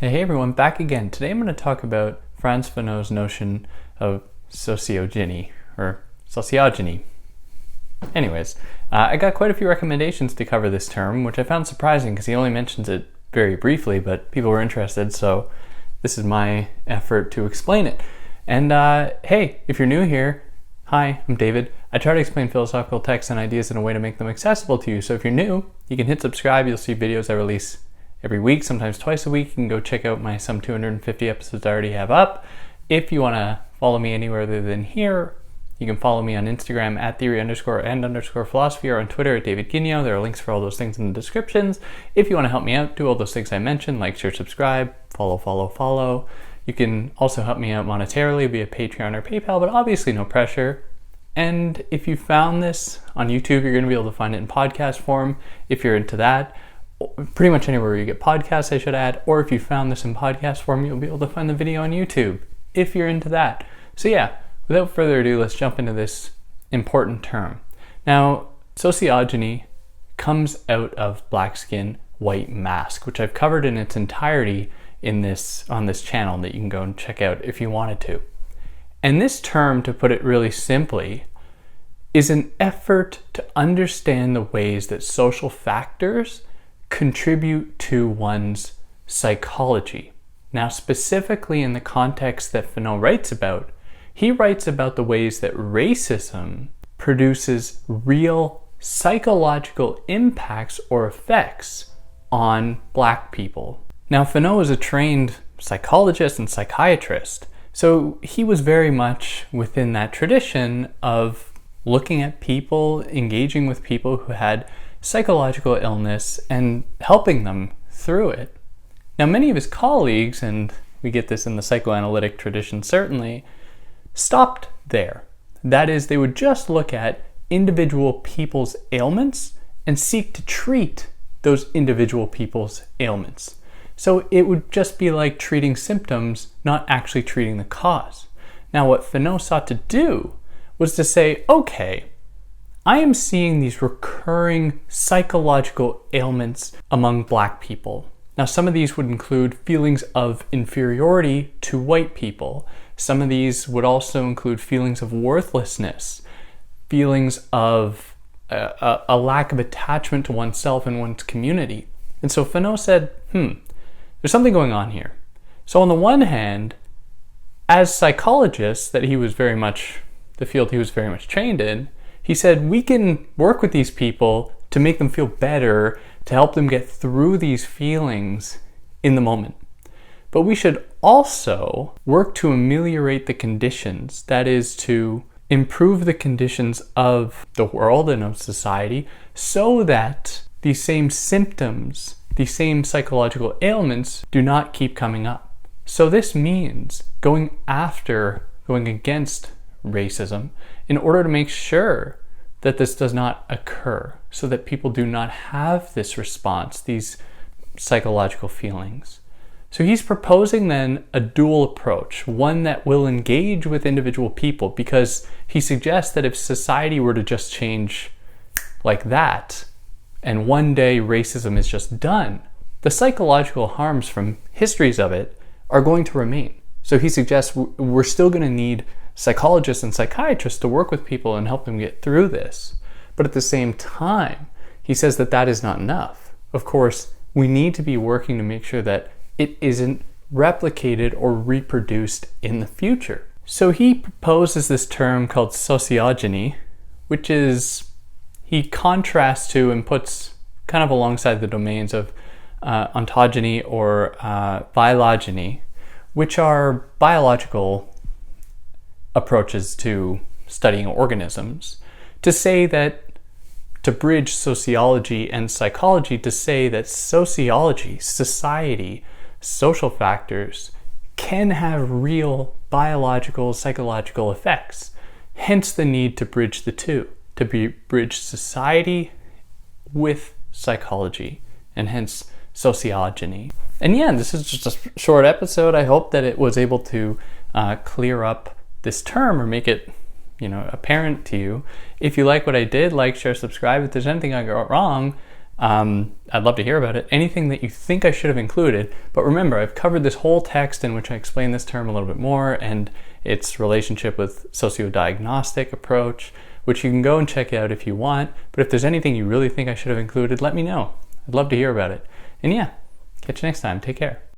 Hey everyone, back again. Today I'm going to talk about Frantz Fanon's notion of sociogeny, or sociogeny. Anyways, I got quite a few recommendations to cover this term, which I found surprising because he only mentions it very briefly, but people were interested, so this is my effort to explain it. And hey, if you're new here, hi, I'm David. I try to explain philosophical texts and ideas in a way to make them accessible to you, so if you're new, you can hit subscribe. You'll see videos I release every week, sometimes twice a week. You can go check out my some 250 episodes I already have up. If you want to follow me anywhere other than here, you can follow me on Instagram at theory_and_philosophy, or on Twitter at David Guigno. There are links for all those things in the descriptions. If you want to help me out, do all those things I mentioned, like, share, subscribe, follow. You can also help me out monetarily via Patreon or PayPal, but obviously no pressure. And if you found this on YouTube, you're going to be able to find it in podcast form if you're into that. Pretty much anywhere you get podcasts, I should add, or if you found this in podcast form, you'll be able to find the video on YouTube if you're into that. So yeah, without further ado, let's jump into this important term. Now, sociogeny comes out of black skin, white mask, which I've covered in its entirety on this channel that you can go and check out if you wanted to. And this term, to put it really simply, is an effort to understand the ways that social factors contribute to one's psychology. Now, specifically in the context that Fanon writes about, he writes about the ways that racism produces real psychological impacts or effects on black people. Now, Fanon is a trained psychologist and psychiatrist, so he was very much within that tradition of looking at people, engaging with people who had psychological illness and helping them through it. Now, many of his colleagues, and we get this in the psychoanalytic tradition certainly, stopped there. That is, they would just look at individual people's ailments and seek to treat those individual people's ailments. So it would just be like treating symptoms, not actually treating the cause. Now, what Fanon sought to do was to say, okay, I am seeing these recurring psychological ailments among black people. Now, some of these would include feelings of inferiority to white people. Some of these would also include feelings of worthlessness, feelings of a lack of attachment to oneself and one's community. And so Fanon said, there's something going on here. So on the one hand, as psychologists, the field he was very much trained in, he said, we can work with these people to make them feel better, to help them get through these feelings in the moment. But we should also work to ameliorate the conditions, that is, to improve the conditions of the world and of society so that these same symptoms, these same psychological ailments do not keep coming up. So this means going against racism in order to make sure that this does not occur, so that people do not have this response, these psychological feelings. So he's proposing then a dual approach, one that will engage with individual people, because he suggests that if society were to just change like that, and one day racism is just done, the psychological harms from histories of it are going to remain. So he suggests we're still going to need psychologists and psychiatrists to work with people and help them get through this. But at the same time, he says that is not enough. Of course, we need to be working to make sure that it isn't replicated or reproduced in the future. So he proposes this term called sociogeny, which is, he contrasts to and puts kind of alongside the domains of ontogeny or phylogeny, which are biological approaches to studying organisms, to bridge sociology and psychology, to say that sociology, society, social factors can have real biological, psychological effects. Hence the need to bridge the two, bridge society with psychology, and hence sociogeny. And yeah, this is just a short episode. I hope that it was able to clear up this term or make it apparent to you. If you like what I did, like, share, subscribe. If there's anything I got wrong, I'd love to hear about it. Anything that you think I should have included. But remember, I've covered this whole text in which I explain this term a little bit more and its relationship with sociodiagnostic approach, which you can go and check out if you want. But if there's anything you really think I should have included, let me know. I'd love to hear about it. And yeah, catch you next time. Take care.